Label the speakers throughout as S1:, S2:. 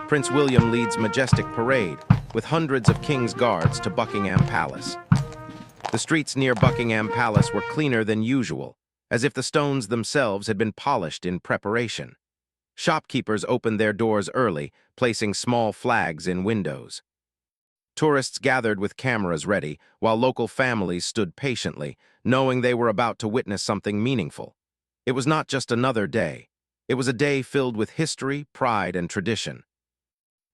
S1: Prince William leads Majestic parade with hundreds of King's guards to Buckingham Palace. The streets near Buckingham Palace were cleaner than usual, as if the stones themselves had been polished in preparation. Shopkeepers opened their doors early, placing small flags in windows. Tourists gathered with cameras ready, while local families stood patiently, knowing they were about to witness something meaningful. It was not just another day. It was a day filled with history, pride, and tradition.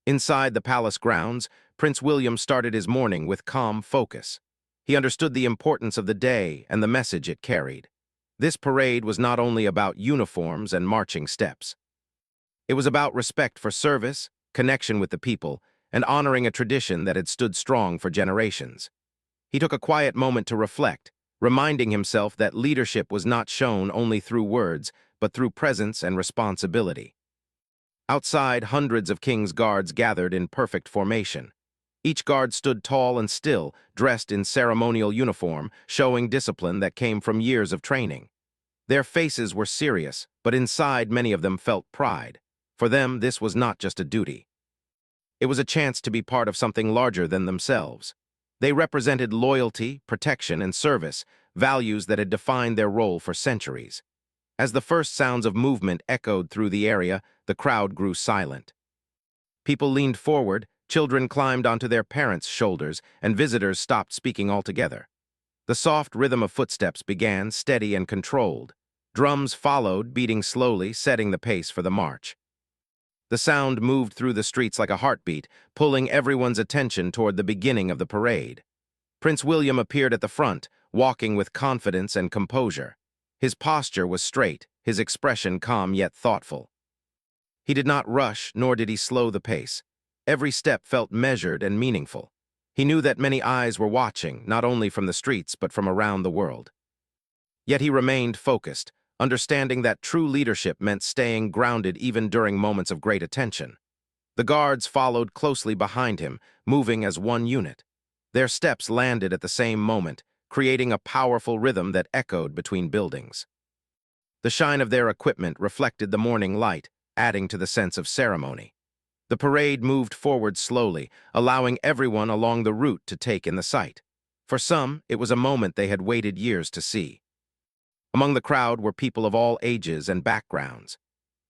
S1: Inside the palace grounds, Prince William started his morning with calm focus. He understood the importance of the day and the message it carried. This parade was not only about uniforms and marching steps. It was about respect for service, connection with the people, and honoring a tradition that had stood strong for generations. He took a quiet moment to reflect, reminding himself that leadership was not shown only through words, but through presence and responsibility. Outside, hundreds of King's guards gathered in perfect formation. Each guard stood tall and still, dressed in ceremonial uniform, showing discipline that came from years of training. Their faces were serious, but inside many of them felt pride. For them, this was not just a duty. It was a chance to be part of something larger than themselves. They represented loyalty, protection, and service, values that had defined their role for centuries. As the first sounds of movement echoed through the area, the crowd grew silent. People leaned forward, children climbed onto their parents' shoulders, and visitors stopped speaking altogether. The soft rhythm of footsteps began, steady and controlled. Drums followed, beating slowly, setting the pace for the march. The sound moved through the streets like a heartbeat, pulling everyone's attention toward the beginning of the parade. Prince William appeared at the front, walking with confidence and composure. His posture was straight, his expression calm yet thoughtful. He did not rush, nor did he slow the pace. Every step felt measured and meaningful. He knew that many eyes were watching, not only from the streets but from around the world. Yet he remained focused, understanding that true leadership meant staying grounded even during moments of great attention. The guards followed closely behind him, moving as one unit. Their steps landed at the same moment, creating a powerful rhythm that echoed between buildings. The shine of their equipment reflected the morning light, adding to the sense of ceremony. The parade moved forward slowly, allowing everyone along the route to take in the sight. For some, it was a moment they had waited years to see. Among the crowd were people of all ages and backgrounds.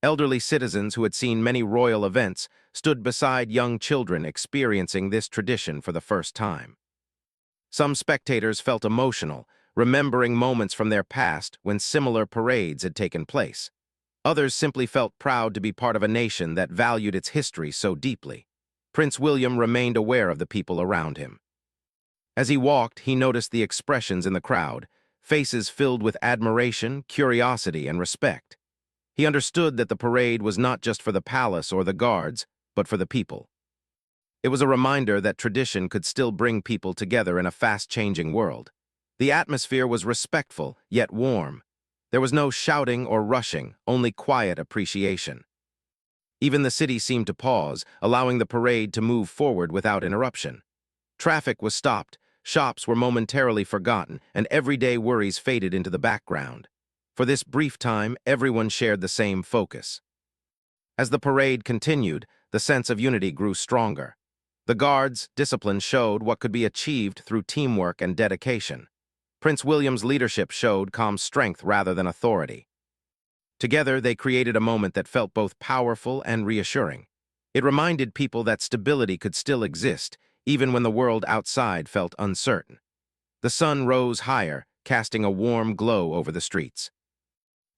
S1: Elderly citizens who had seen many royal events stood beside young children experiencing this tradition for the first time. Some spectators felt emotional, remembering moments from their past when similar parades had taken place. Others simply felt proud to be part of a nation that valued its history so deeply. Prince William remained aware of the people around him. As he walked, he noticed the expressions in the crowd, faces filled with admiration, curiosity, and respect. He understood that the parade was not just for the palace or the guards, but for the people. It was a reminder that tradition could still bring people together in a fast-changing world. The atmosphere was respectful, yet warm. There was no shouting or rushing, only quiet appreciation. Even the city seemed to pause, allowing the parade to move forward without interruption. Traffic was stopped, shops were momentarily forgotten, and everyday worries faded into the background. For this brief time, everyone shared the same focus. As the parade continued, the sense of unity grew stronger. The guards' discipline showed what could be achieved through teamwork and dedication. Prince William's leadership showed calm strength rather than authority. Together, they created a moment that felt both powerful and reassuring. It reminded people that stability could still exist, even when the world outside felt uncertain. The sun rose higher, casting a warm glow over the streets.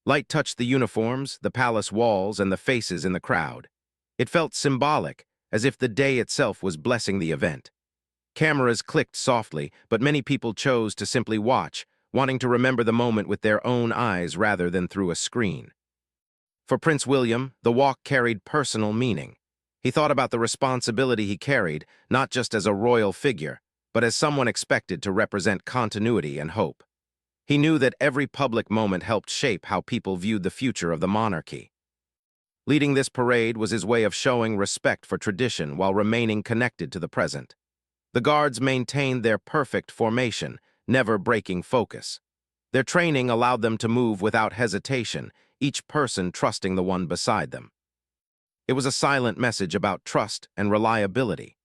S1: Light touched the uniforms, the palace walls, and the faces in the crowd. It felt symbolic, as if the day itself was blessing the event. Cameras clicked softly, but many people chose to simply watch, wanting to remember the moment with their own eyes rather than through a screen. For Prince William, the walk carried personal meaning. He thought about the responsibility he carried, not just as a royal figure, but as someone expected to represent continuity and hope. He knew that every public moment helped shape how people viewed the future of the monarchy. Leading this parade was his way of showing respect for tradition while remaining connected to the present. The guards maintained their perfect formation, never breaking focus. Their training allowed them to move without hesitation, each person trusting the one beside them. It was a silent message about trust and reliability.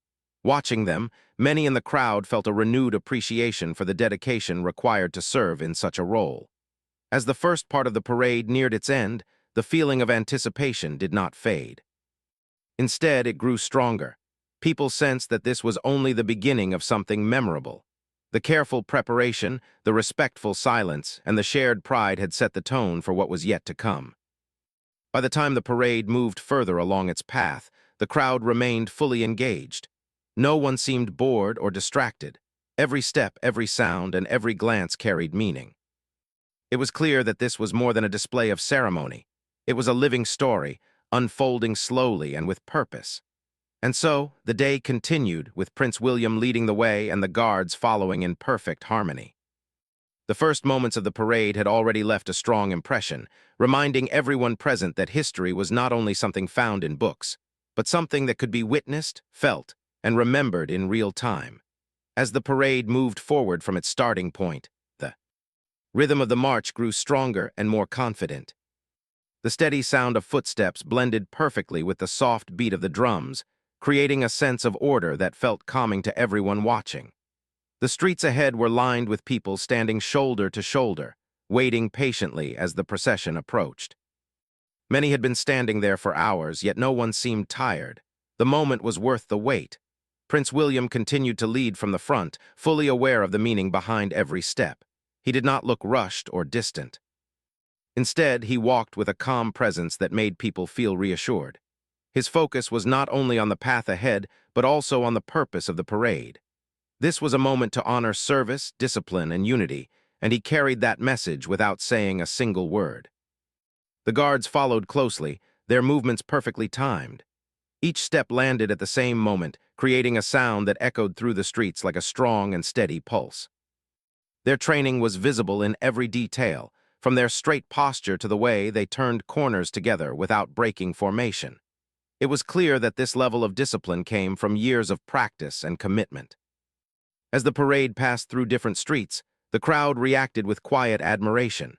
S1: Watching them, many in the crowd felt a renewed appreciation for the dedication required to serve in such a role. As the first part of the parade neared its end, the feeling of anticipation did not fade. Instead, it grew stronger. People sensed that this was only the beginning of something memorable. The careful preparation, the respectful silence, and the shared pride had set the tone for what was yet to come. By the time the parade moved further along its path, the crowd remained fully engaged. No one seemed bored or distracted. Every step, every sound, and every glance carried meaning. It was clear that this was more than a display of ceremony. It was a living story, unfolding slowly and with purpose. And so, the day continued, with Prince William leading the way and the guards following in perfect harmony. The first moments of the parade had already left a strong impression, reminding everyone present that history was not only something found in books, but something that could be witnessed, felt, and remembered in real time. As the parade moved forward from its starting point, the rhythm of the march grew stronger and more confident. The steady sound of footsteps blended perfectly with the soft beat of the drums, creating a sense of order that felt calming to everyone watching. The streets ahead were lined with people standing shoulder to shoulder, waiting patiently as the procession approached. Many had been standing there for hours, yet no one seemed tired. The moment was worth the wait. Prince William continued to lead from the front, fully aware of the meaning behind every step. He did not look rushed or distant. Instead, he walked with a calm presence that made people feel reassured. His focus was not only on the path ahead, but also on the purpose of the parade. This was a moment to honor service, discipline, and unity, and he carried that message without saying a single word. The guards followed closely, their movements perfectly timed. Each step landed at the same moment, creating a sound that echoed through the streets like a strong and steady pulse. Their training was visible in every detail, from their straight posture to the way they turned corners together without breaking formation. It was clear that this level of discipline came from years of practice and commitment. As the parade passed through different streets, the crowd reacted with quiet admiration.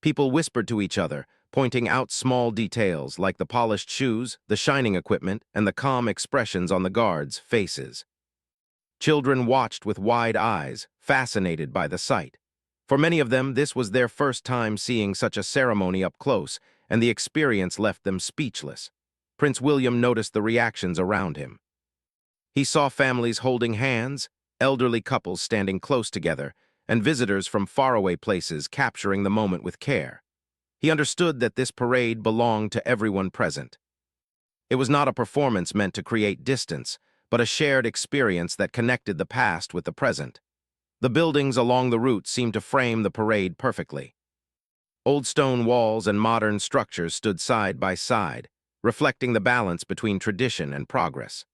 S1: People whispered to each other, pointing out small details like the polished shoes, the shining equipment, and the calm expressions on the guards' faces. Children watched with wide eyes, fascinated by the sight. For many of them, this was their first time seeing such a ceremony up close, and the experience left them speechless. Prince William noticed the reactions around him. He saw families holding hands, elderly couples standing close together, and visitors from faraway places capturing the moment with care. He understood that this parade belonged to everyone present. It was not a performance meant to create distance, but a shared experience that connected the past with the present. The buildings along the route seemed to frame the parade perfectly. Old stone walls and modern structures stood side by side, reflecting the balance between tradition and progress.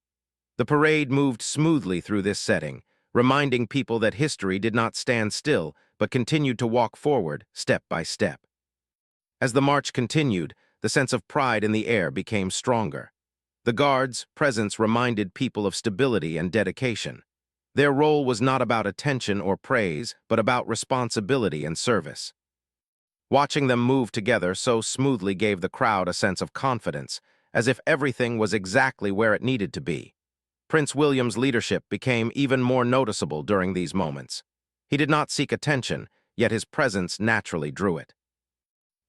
S1: The parade moved smoothly through this setting, reminding people that history did not stand still, but continued to walk forward, step by step. As the march continued, the sense of pride in the air became stronger. The guards' presence reminded people of stability and dedication. Their role was not about attention or praise, but about responsibility and service. Watching them move together so smoothly gave the crowd a sense of confidence, as if everything was exactly where it needed to be. Prince William's leadership became even more noticeable during these moments. He did not seek attention, yet his presence naturally drew it.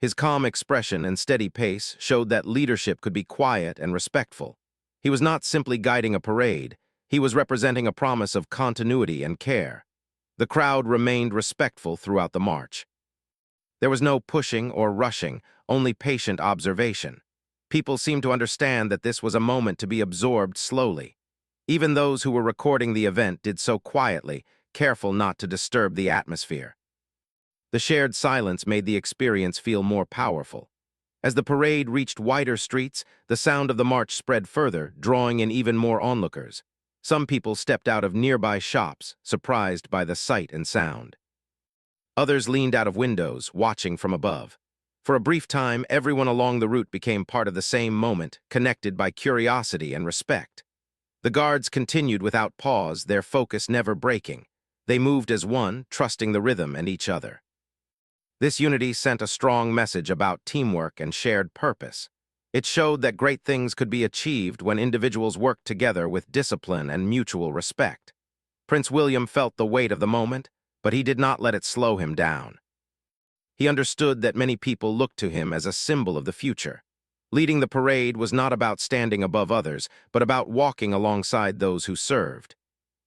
S1: His calm expression and steady pace showed that leadership could be quiet and respectful. He was not simply guiding a parade, he was representing a promise of continuity and care. The crowd remained respectful throughout the march. There was no pushing or rushing, only patient observation. People seemed to understand that this was a moment to be absorbed slowly. Even those who were recording the event did so quietly, careful not to disturb the atmosphere. The shared silence made the experience feel more powerful. As the parade reached wider streets, the sound of the march spread further, drawing in even more onlookers. Some people stepped out of nearby shops, surprised by the sight and sound. Others leaned out of windows, watching from above. For a brief time, everyone along the route became part of the same moment, connected by curiosity and respect. The guards continued without pause, their focus never breaking. They moved as one, trusting the rhythm and each other. This unity sent a strong message about teamwork and shared purpose. It showed that great things could be achieved when individuals worked together with discipline and mutual respect. Prince William felt the weight of the moment, but he did not let it slow him down. He understood that many people looked to him as a symbol of the future. Leading the parade was not about standing above others, but about walking alongside those who served.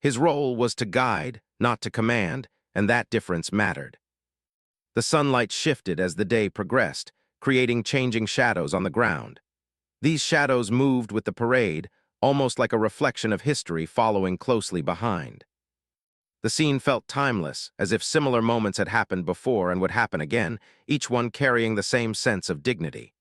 S1: His role was to guide, not to command, and that difference mattered. The sunlight shifted as the day progressed, creating changing shadows on the ground. These shadows moved with the parade, almost like a reflection of history following closely behind. The scene felt timeless, as if similar moments had happened before and would happen again, each one carrying the same sense of dignity.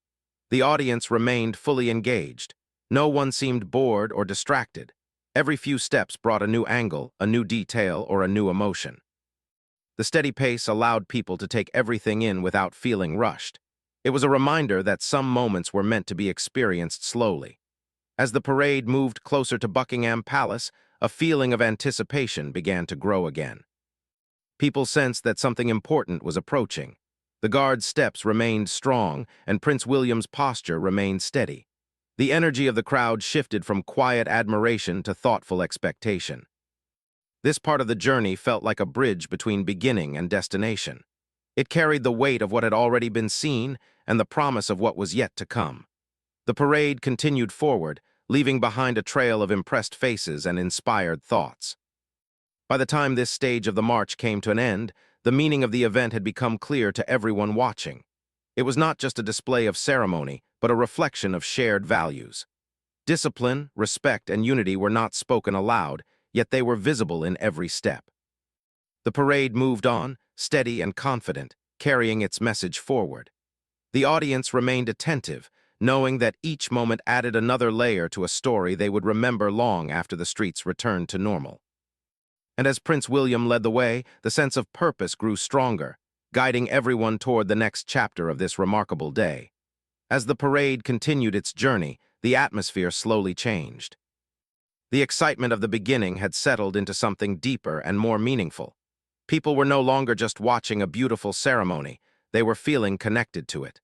S1: The audience remained fully engaged. No one seemed bored or distracted. Every few steps brought a new angle, a new detail, or a new emotion. The steady pace allowed people to take everything in without feeling rushed. It was a reminder that some moments were meant to be experienced slowly. As the parade moved closer to Buckingham Palace, a feeling of anticipation began to grow again. People sensed that something important was approaching. The guard's steps remained strong, and Prince William's posture remained steady. The energy of the crowd shifted from quiet admiration to thoughtful expectation. This part of the journey felt like a bridge between beginning and destination. It carried the weight of what had already been seen and the promise of what was yet to come. The parade continued forward, leaving behind a trail of impressed faces and inspired thoughts. By the time this stage of the march came to an end, the meaning of the event had become clear to everyone watching. It was not just a display of ceremony, but a reflection of shared values. Discipline, respect, and unity were not spoken aloud, yet they were visible in every step. The parade moved on, steady and confident, carrying its message forward. The audience remained attentive, knowing that each moment added another layer to a story they would remember long after the streets returned to normal. And as Prince William led the way, the sense of purpose grew stronger, guiding everyone toward the next chapter of this remarkable day. As the parade continued its journey, the atmosphere slowly changed. The excitement of the beginning had settled into something deeper and more meaningful. People were no longer just watching a beautiful ceremony, they were feeling connected to it.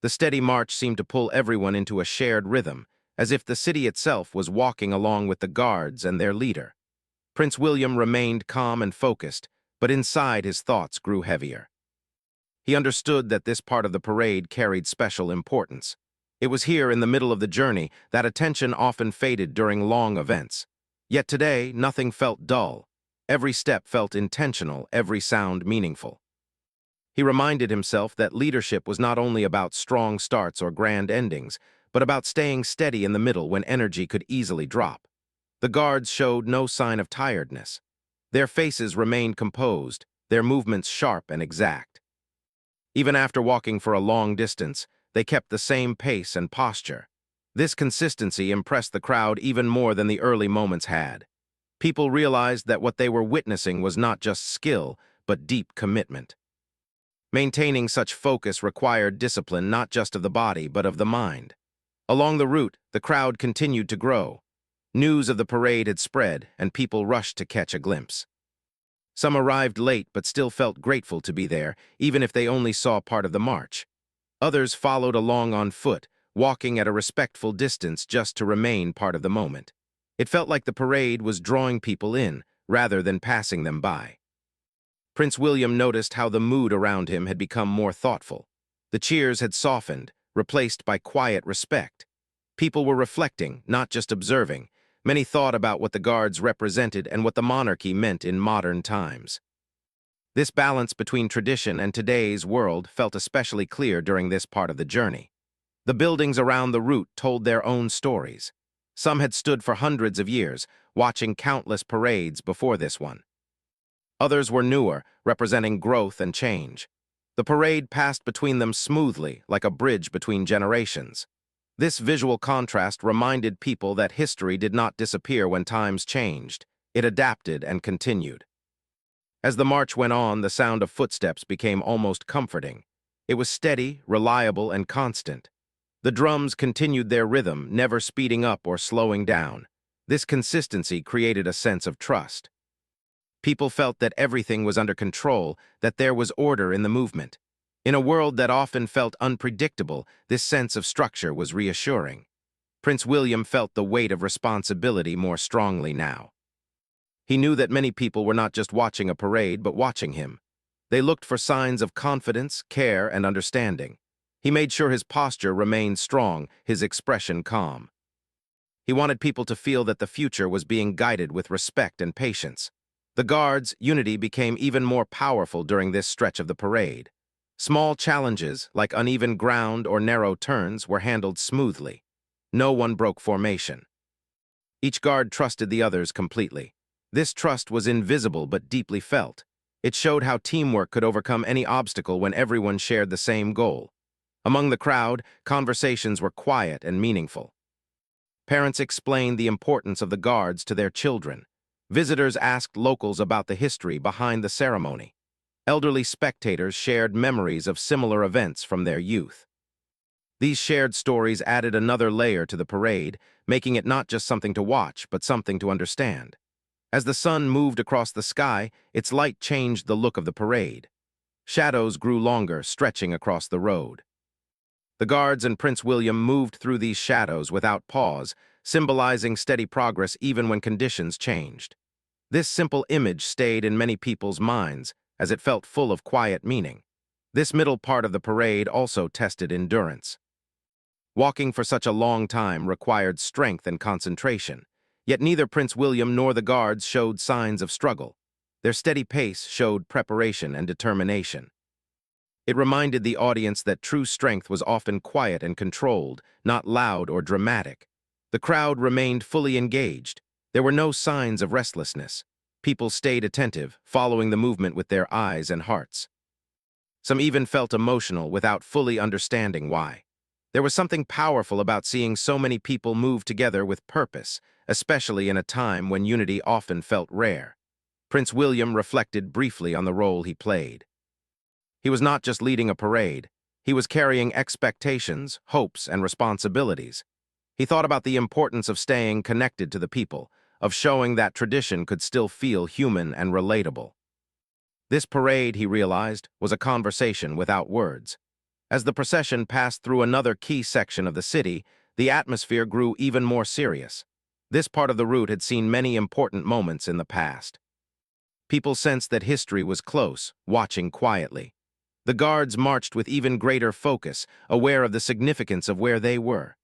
S1: The steady march seemed to pull everyone into a shared rhythm, as if the city itself was walking along with the guards and their leader. Prince William remained calm and focused, but inside his thoughts grew heavier. He understood that this part of the parade carried special importance. It was here in the middle of the journey that attention often faded during long events. Yet today, nothing felt dull. Every step felt intentional, every sound meaningful. He reminded himself that leadership was not only about strong starts or grand endings, but about staying steady in the middle when energy could easily drop. The guards showed no sign of tiredness. Their faces remained composed, their movements sharp and exact. Even after walking for a long distance, they kept the same pace and posture. This consistency impressed the crowd even more than the early moments had. People realized that what they were witnessing was not just skill, but deep commitment. Maintaining such focus required discipline not just of the body, but of the mind. Along the route, the crowd continued to grow. News of the parade had spread, and people rushed to catch a glimpse. Some arrived late but still felt grateful to be there, even if they only saw part of the march. Others followed along on foot, walking at a respectful distance just to remain part of the moment. It felt like the parade was drawing people in, rather than passing them by. Prince William noticed how the mood around him had become more thoughtful. The cheers had softened, replaced by quiet respect. People were reflecting, not just observing. Many thought about what the guards represented and what the monarchy meant in modern times. This balance between tradition and today's world felt especially clear during this part of the journey. The buildings around the route told their own stories. Some had stood for hundreds of years, watching countless parades before this one. Others were newer, representing growth and change. The parade passed between them smoothly, like a bridge between generations. This visual contrast reminded people that history did not disappear when times changed. It adapted and continued. As the march went on, the sound of footsteps became almost comforting. It was steady, reliable, and constant. The drums continued their rhythm, never speeding up or slowing down. This consistency created a sense of trust. People felt that everything was under control, that there was order in the movement. In a world that often felt unpredictable, this sense of structure was reassuring. Prince William felt the weight of responsibility more strongly now. He knew that many people were not just watching a parade, but watching him. They looked for signs of confidence, care, and understanding. He made sure his posture remained strong, his expression calm. He wanted people to feel that the future was being guided with respect and patience. The Guards' unity became even more powerful during this stretch of the parade. Small challenges, like uneven ground or narrow turns, were handled smoothly. No one broke formation. Each guard trusted the others completely. This trust was invisible but deeply felt. It showed how teamwork could overcome any obstacle when everyone shared the same goal. Among the crowd, conversations were quiet and meaningful. Parents explained the importance of the Guards to their children. Visitors asked locals about the history behind the ceremony. Elderly spectators shared memories of similar events from their youth. These shared stories added another layer to the parade, making it not just something to watch, but something to understand. As the sun moved across the sky, its light changed the look of the parade. Shadows grew longer, stretching across the road. The Guards and Prince William moved through these shadows without pause, symbolizing steady progress even when conditions changed. This simple image stayed in many people's minds, as it felt full of quiet meaning. This middle part of the parade also tested endurance. Walking for such a long time required strength and concentration, yet neither Prince William nor the Guards showed signs of struggle. Their steady pace showed preparation and determination. It reminded the audience that true strength was often quiet and controlled, not loud or dramatic. The crowd remained fully engaged. There were no signs of restlessness. People stayed attentive, following the movement with their eyes and hearts. Some even felt emotional without fully understanding why. There was something powerful about seeing so many people move together with purpose, especially in a time when unity often felt rare. Prince William reflected briefly on the role he played. He was not just leading a parade. He was carrying expectations, hopes, and responsibilities. He thought about the importance of staying connected to the people, of showing that tradition could still feel human and relatable. This parade, he realized, was a conversation without words. As the procession passed through another key section of the city, the atmosphere grew even more serious. This part of the route had seen many important moments in the past. People sensed that history was close, watching quietly. The Guards marched with even greater focus, aware of the significance of where they were.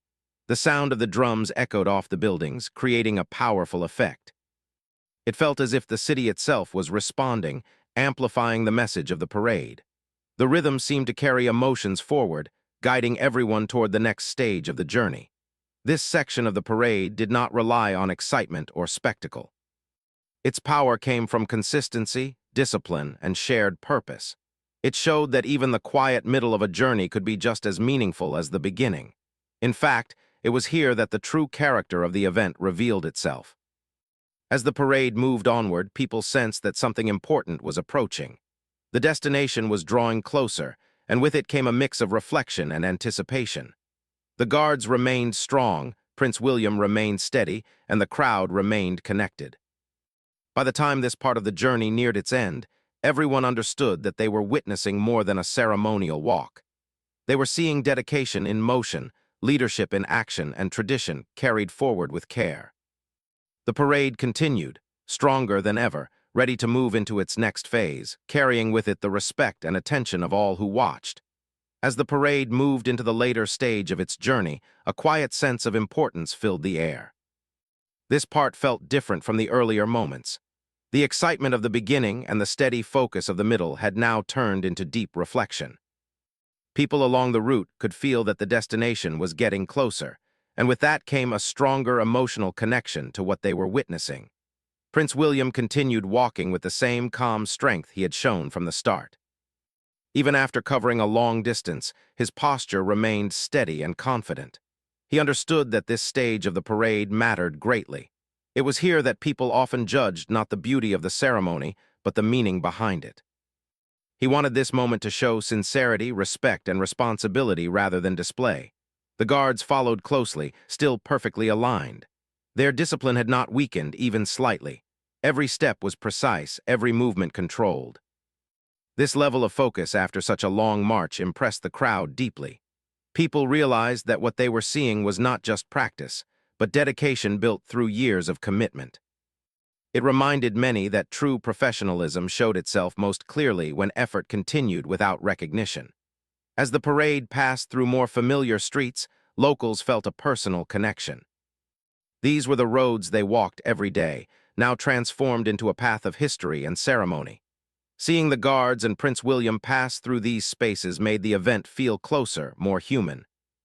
S1: The sound of the drums echoed off the buildings, creating a powerful effect. It felt as if the city itself was responding, amplifying the message of the parade. The rhythm seemed to carry emotions forward, guiding everyone toward the next stage of the journey. This section of the parade did not rely on excitement or spectacle. Its power came from consistency, discipline, and shared purpose. It showed that even the quiet middle of a journey could be just as meaningful as the beginning. In fact, it was here that the true character of the event revealed itself. As the parade moved onward, people sensed that something important was approaching. The destination was drawing closer, and with it came a mix of reflection and anticipation. The Guards remained strong, Prince William remained steady, and the crowd remained connected. By the time this part of the journey neared its end, everyone understood that they were witnessing more than a ceremonial walk. They were seeing dedication in motion, leadership in action, and tradition carried forward with care. The parade continued, stronger than ever, ready to move into its next phase, carrying with it the respect and attention of all who watched. As the parade moved into the later stage of its journey, a quiet sense of importance filled the air. This part felt different from the earlier moments. The excitement of the beginning and the steady focus of the middle had now turned into deep reflection. People along the route could feel that the destination was getting closer, and with that came a stronger emotional connection to what they were witnessing. Prince William continued walking with the same calm strength he had shown from the start. Even after covering a long distance, his posture remained steady and confident. He understood that this stage of the parade mattered greatly. It was here that people often judged not the beauty of the ceremony, but the meaning behind it. He wanted this moment to show sincerity, respect, and responsibility rather than display. The Guards followed closely, still perfectly aligned. Their discipline had not weakened, even slightly. Every step was precise, every movement controlled. This level of focus after such a long march impressed the crowd deeply. People realized that what they were seeing was not just practice, but dedication built through years of commitment. It reminded many that true professionalism showed itself most clearly when effort continued without recognition. As the parade passed through more familiar streets, locals felt a personal connection. These were the roads they walked every day, now transformed into a path of history and ceremony. Seeing the guards and Prince William pass through these spaces made the event feel closer, more human.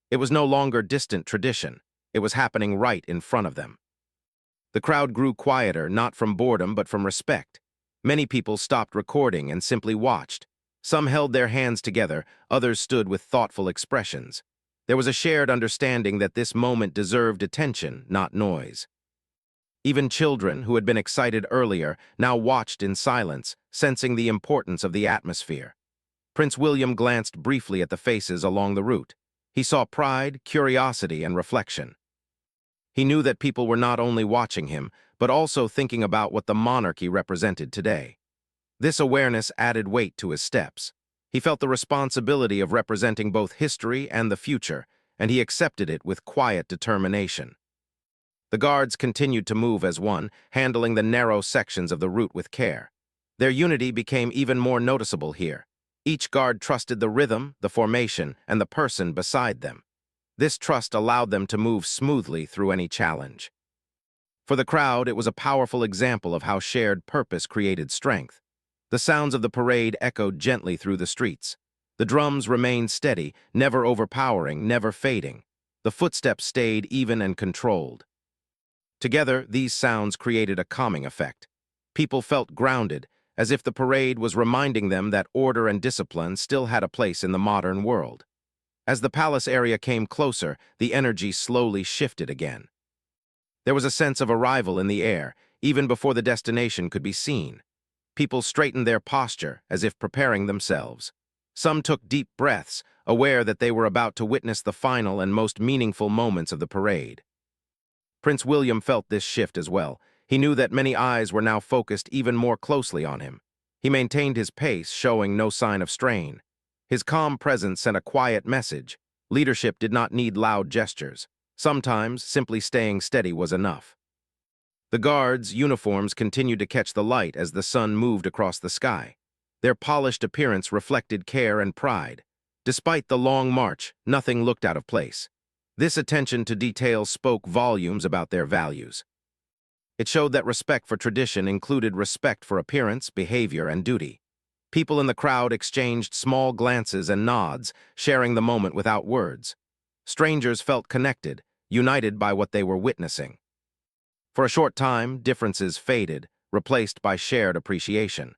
S1: It was no longer distant tradition. It was happening right in front of them. The crowd grew quieter, not from boredom but from respect. Many people stopped recording and simply watched. Some held their hands together, others stood with thoughtful expressions. There was a shared understanding that this moment deserved attention, not noise. Even children, who had been excited earlier, now watched in silence, sensing the importance of the atmosphere. Prince William glanced briefly at the faces along the route. He saw pride, curiosity, and reflection. He knew that people were not only watching him, but also thinking about what the monarchy represented today. This awareness added weight to his steps. He felt the responsibility of representing both history and the future, and he accepted it with quiet determination. The guards continued to move as one, handling the narrow sections of the route with care. Their unity became even more noticeable here. Each guard trusted the rhythm, the formation, and the person beside them. This trust allowed them to move smoothly through any challenge. For the crowd, it was a powerful example of how shared purpose created strength. The sounds of the parade echoed gently through the streets. The drums remained steady, never overpowering, never fading. The footsteps stayed even and controlled. Together, these sounds created a calming effect. People felt grounded, as if the parade was reminding them that order and discipline still had a place in the modern world. As the palace area came closer, the energy slowly shifted again. There was a sense of arrival in the air, even before the destination could be seen. People straightened their posture, as if preparing themselves. Some took deep breaths, aware that they were about to witness the final and most meaningful moments of the parade. Prince William felt this shift as well. He knew that many eyes were now focused even more closely on him. He maintained his pace, showing no sign of strain. His calm presence sent a quiet message. Leadership did not need loud gestures. Sometimes, simply staying steady was enough. The guards' uniforms continued to catch the light as the sun moved across the sky. Their polished appearance reflected care and pride. Despite the long march, nothing looked out of place. This attention to detail spoke volumes about their values. It showed that respect for tradition included respect for appearance, behavior, and duty. People in the crowd exchanged small glances and nods, sharing the moment without words. Strangers felt connected, united by what they were witnessing. For a short time, differences faded, replaced by shared appreciation.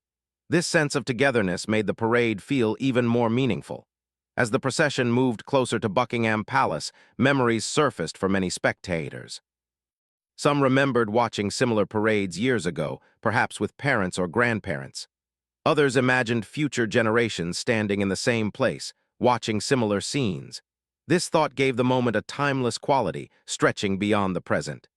S1: This sense of togetherness made the parade feel even more meaningful. As the procession moved closer to Buckingham Palace, memories surfaced for many spectators. Some remembered watching similar parades years ago, perhaps with parents or grandparents. Others imagined future generations standing in the same place, watching similar scenes. This thought gave the moment a timeless quality, stretching beyond the present.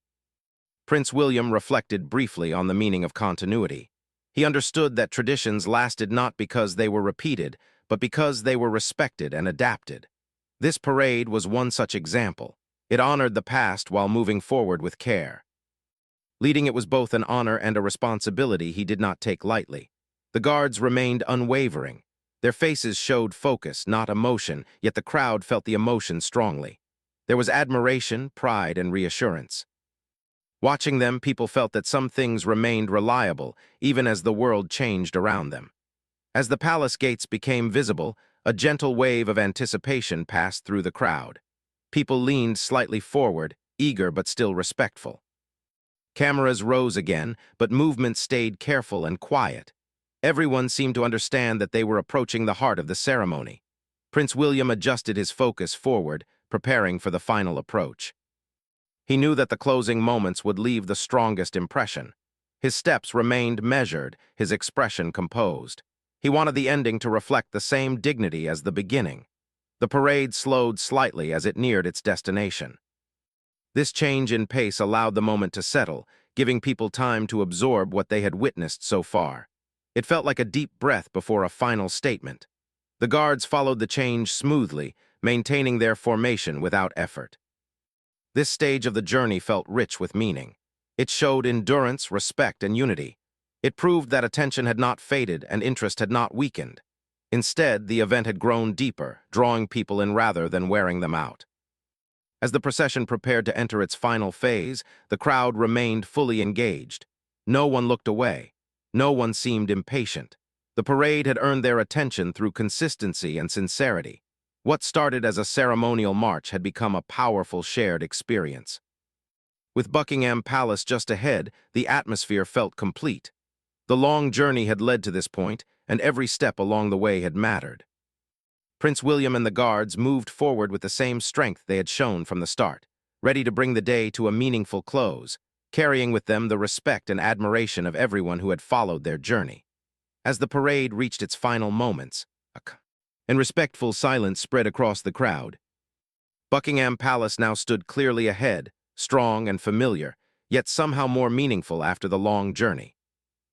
S1: Prince William reflected briefly on the meaning of continuity. He understood that traditions lasted not because they were repeated, but because they were respected and adapted. This parade was one such example. It honored the past while moving forward with care. Leading it was both an honor and a responsibility he did not take lightly. The guards remained unwavering. Their faces showed focus, not emotion, yet the crowd felt the emotion strongly. There was admiration, pride, and reassurance. Watching them, people felt that some things remained reliable, even as the world changed around them. As the palace gates became visible, a gentle wave of anticipation passed through the crowd. People leaned slightly forward, eager but still respectful. Cameras rose again, but movement stayed careful and quiet. Everyone seemed to understand that they were approaching the heart of the ceremony. Prince William adjusted his focus forward, preparing for the final approach. He knew that the closing moments would leave the strongest impression. His steps remained measured, his expression composed. He wanted the ending to reflect the same dignity as the beginning. The parade slowed slightly as it neared its destination. This change in pace allowed the moment to settle, giving people time to absorb what they had witnessed so far. It felt like a deep breath before a final statement. The guards followed the change smoothly, maintaining their formation without effort. This stage of the journey felt rich with meaning. It showed endurance, respect, and unity. It proved that attention had not faded and interest had not weakened. Instead, the event had grown deeper, drawing people in rather than wearing them out. As the procession prepared to enter its final phase, the crowd remained fully engaged. No one looked away. No one seemed impatient. The parade had earned their attention through consistency and sincerity. What started as a ceremonial march had become a powerful shared experience. With Buckingham Palace just ahead, the atmosphere felt complete. The long journey had led to this point, and every step along the way had mattered. Prince William and the guards moved forward with the same strength they had shown from the start, ready to bring the day to a meaningful close, carrying with them the respect and admiration of everyone who had followed their journey. As the parade reached its final moments, and respectful silence spread across the crowd. Buckingham Palace now stood clearly ahead, strong and familiar, yet somehow more meaningful after the long journey.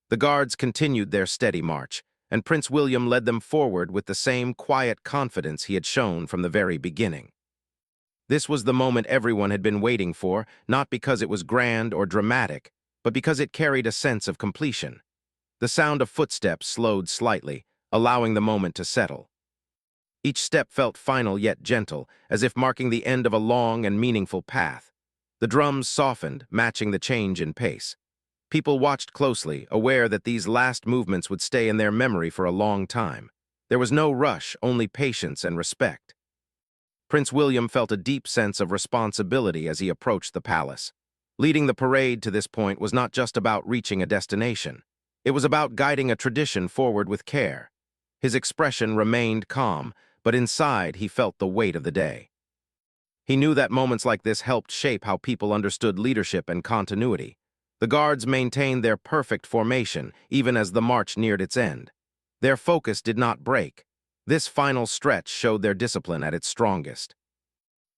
S1: The guards continued their steady march, and Prince William led them forward with the same quiet confidence he had shown from the very beginning. This was the moment everyone had been waiting for, not because it was grand or dramatic, but because it carried a sense of completion. The sound of footsteps slowed slightly, allowing the moment to settle. Each step felt final yet gentle, as if marking the end of a long and meaningful path. The drums softened, matching the change in pace. People watched closely, aware that these last movements would stay in their memory for a long time. There was no rush, only patience and respect. Prince William felt a deep sense of responsibility as he approached the palace. Leading the parade to this point was not just about reaching a destination. It was about guiding a tradition forward with care. His expression remained calm, but inside he felt the weight of the day. He knew that moments like this helped shape how people understood leadership and continuity. The guards maintained their perfect formation, even as the march neared its end. Their focus did not break. This final stretch showed their discipline at its strongest.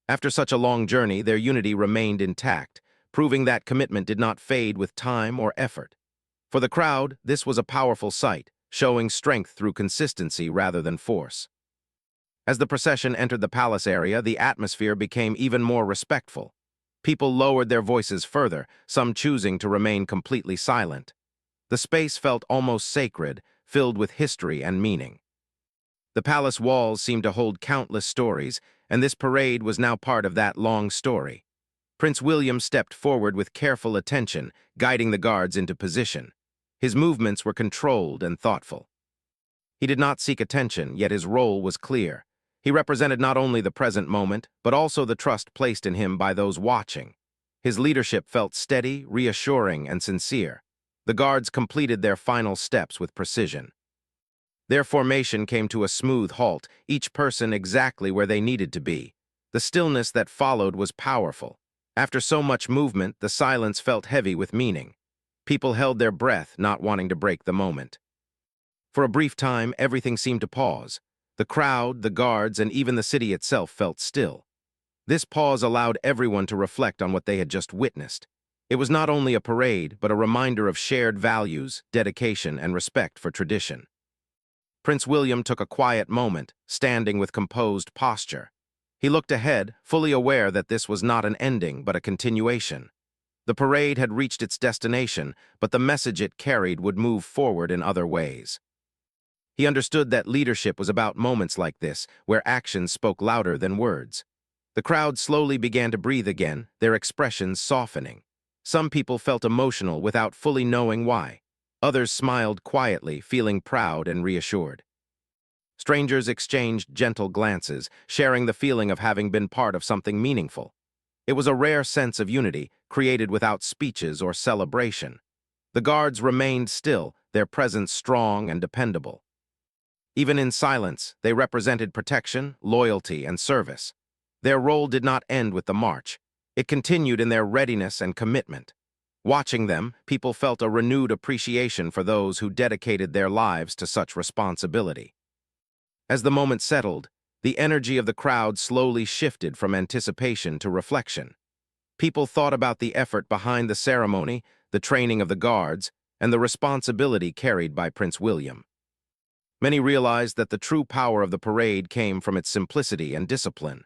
S1: After such a long journey, their unity remained intact, proving that commitment did not fade with time or effort. For the crowd, this was a powerful sight, showing strength through consistency rather than force. As the procession entered the palace area, the atmosphere became even more respectful. People lowered their voices further, some choosing to remain completely silent. The space felt almost sacred, filled with history and meaning. The palace walls seemed to hold countless stories, and this parade was now part of that long story. Prince William stepped forward with careful attention, guiding the guards into position. His movements were controlled and thoughtful. He did not seek attention, yet his role was clear. He represented not only the present moment, but also the trust placed in him by those watching. His leadership felt steady, reassuring, and sincere. The guards completed their final steps with precision. Their formation came to a smooth halt, each person exactly where they needed to be. The stillness that followed was powerful. After so much movement, the silence felt heavy with meaning. People held their breath, not wanting to break the moment. For a brief time, everything seemed to pause. The crowd, the guards, and even the city itself felt still. This pause allowed everyone to reflect on what they had just witnessed. It was not only a parade, but a reminder of shared values, dedication, and respect for tradition. Prince William took a quiet moment, standing with composed posture. He looked ahead, fully aware that this was not an ending, but a continuation. The parade had reached its destination, but the message it carried would move forward in other ways. He understood that leadership was about moments like this, where actions spoke louder than words. The crowd slowly began to breathe again, their expressions softening. Some people felt emotional without fully knowing why. Others smiled quietly, feeling proud and reassured. Strangers exchanged gentle glances, sharing the feeling of having been part of something meaningful. It was a rare sense of unity, created without speeches or celebration. The guards remained still, their presence strong and dependable. Even in silence, they represented protection, loyalty, and service. Their role did not end with the march. It continued in their readiness and commitment. Watching them, people felt a renewed appreciation for those who dedicated their lives to such responsibility. As the moment settled, the energy of the crowd slowly shifted from anticipation to reflection. People thought about the effort behind the ceremony, the training of the guards, and the responsibility carried by Prince William. Many realized that the true power of the parade came from its simplicity and discipline.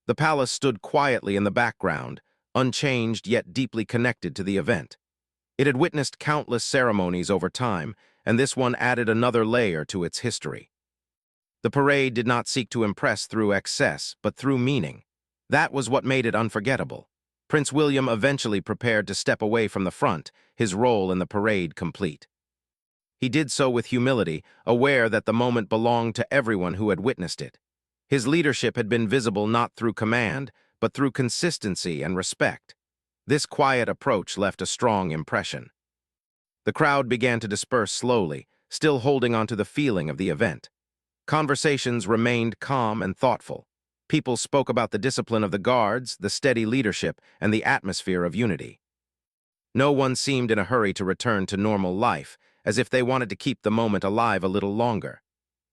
S1: The palace stood quietly in the background, unchanged yet deeply connected to the event. It had witnessed countless ceremonies over time, and this one added another layer to its history. The parade did not seek to impress through excess, but through meaning. That was what made it unforgettable. Prince William eventually prepared to step away from the front, his role in the parade complete. He did so with humility, aware that the moment belonged to everyone who had witnessed it. His leadership had been visible not through command, but through consistency and respect. This quiet approach left a strong impression. The crowd began to disperse slowly, still holding on to the feeling of the event. Conversations remained calm and thoughtful. People spoke about the discipline of the guards, the steady leadership, and the atmosphere of unity. No one seemed in a hurry to return to normal life, as if they wanted to keep the moment alive a little longer.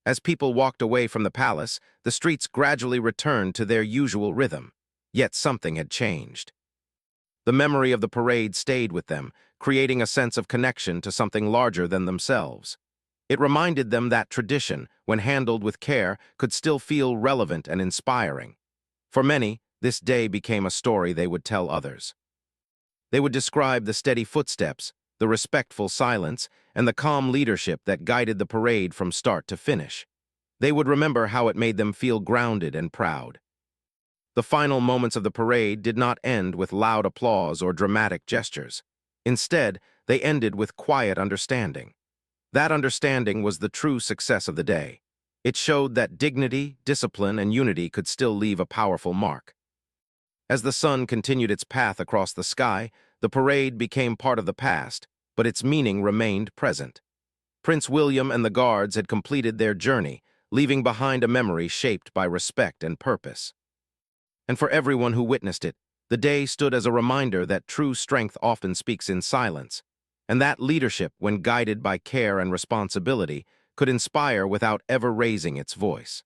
S1: As people walked away from the palace, the streets gradually returned to their usual rhythm. Yet something had changed. The memory of the parade stayed with them, creating a sense of connection to something larger than themselves. It reminded them that tradition, when handled with care, could still feel relevant and inspiring. For many, this day became a story they would tell others. They would describe the steady footsteps, the respectful silence, and the calm leadership that guided the parade from start to finish. They would remember how it made them feel grounded and proud. The final moments of the parade did not end with loud applause or dramatic gestures. Instead, they ended with quiet understanding. That understanding was the true success of the day. It showed that dignity, discipline, and unity could still leave a powerful mark. As the sun continued its path across the sky, the parade became part of the past, but its meaning remained present. Prince William and the guards had completed their journey, leaving behind a memory shaped by respect and purpose. And for everyone who witnessed it, the day stood as a reminder that true strength often speaks in silence, and that leadership, when guided by care and responsibility, could inspire without ever raising its voice.